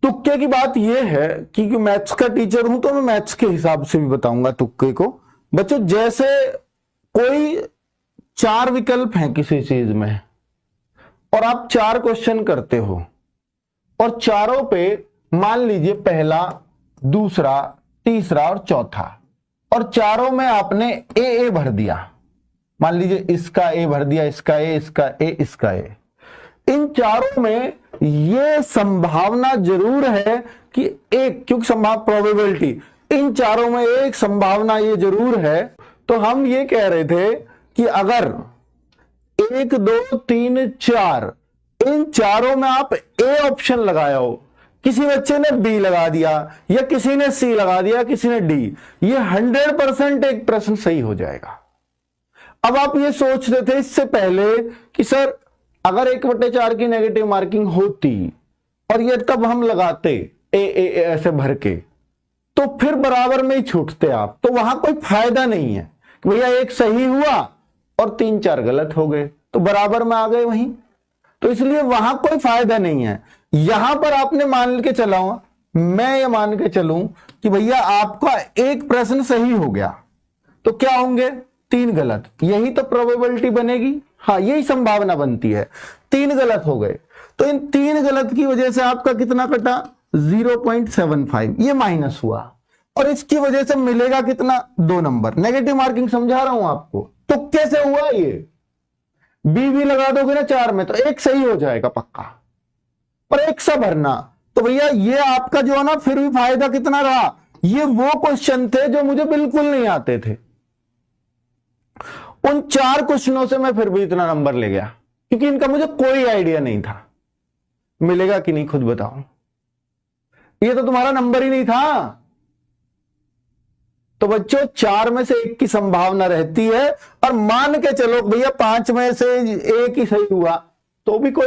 तुक्के की बात यह है कि मैथ्स का टीचर हूं तो मैं मैथ्स के हिसाब से भी बताऊंगा तुक्के को। बच्चों जैसे कोई 4 विकल्प हैं किसी चीज में और आप 4 क्वेश्चन करते हो और चारों पे मान लीजिए पहला, दूसरा, तीसरा और चौथा, और चारों में आपने ए भर दिया। मान लीजिए इसका ए भर दिया, इसका ए, इसका ए, इसका ए। इन चारों में ये संभावना जरूर है कि एक, क्योंकि प्रोबेबिलिटी, इन चारों में एक संभावना ये जरूर है। तो हम ये कह रहे थे कि अगर 1, 2, 3, 4 इन चारों में आप ए ऑप्शन लगाया हो, किसी बच्चे ने बी लगा दिया या किसी ने सी लगा दिया, किसी ने डी, ये 100% एक प्रश्न सही हो जाएगा। अब आप ये सोच रहे थे इससे पहले कि सर अगर 1/4 की नेगेटिव मार्किंग होती और ये तब हम लगाते ए ऐसे भर के, तो फिर बराबर में ही छूटते आप, तो वहां कोई फायदा नहीं है कि भैया एक सही हुआ और 3-4 गलत हो गए तो बराबर में आ गए वहीं, तो इसलिए वहां कोई फायदा नहीं है। यहां पर आपने मान के चला, मैं ये मान के चलूं कि भैया आपका एक प्रश्न सही हो गया तो क्या होंगे 3 गलत, यही तो प्रोबेबिलिटी बनेगी। हाँ, यही संभावना बनती है। 3 गलत हो गए तो इन 3 गलत की वजह से आपका कितना कटा 0.75, ये माइनस हुआ और इसकी वजह से मिलेगा कितना 2 नंबर। नेगेटिव मार्किंग समझा रहा हूं आपको, तुक्के से हुआ ये। बी भी लगा दोगे ना 4 में तो एक सही हो जाएगा पक्का, पर एक सा भरना। तो भैया ये आपका जो है ना फिर भी फायदा कितना रहा, ये वो क्वेश्चन थे जो मुझे बिल्कुल नहीं आते थे। उन 4 क्वेश्चनों से मैं फिर भी इतना नंबर ले गया क्योंकि इनका मुझे कोई आइडिया नहीं था। मिलेगा कि नहीं खुद बताओ, ये तो तुम्हारा नंबर ही नहीं था। तो बच्चों 4 में से 1 की संभावना रहती है और मान के चलो भैया 5 में से 1 ही सही हुआ तो भी कोई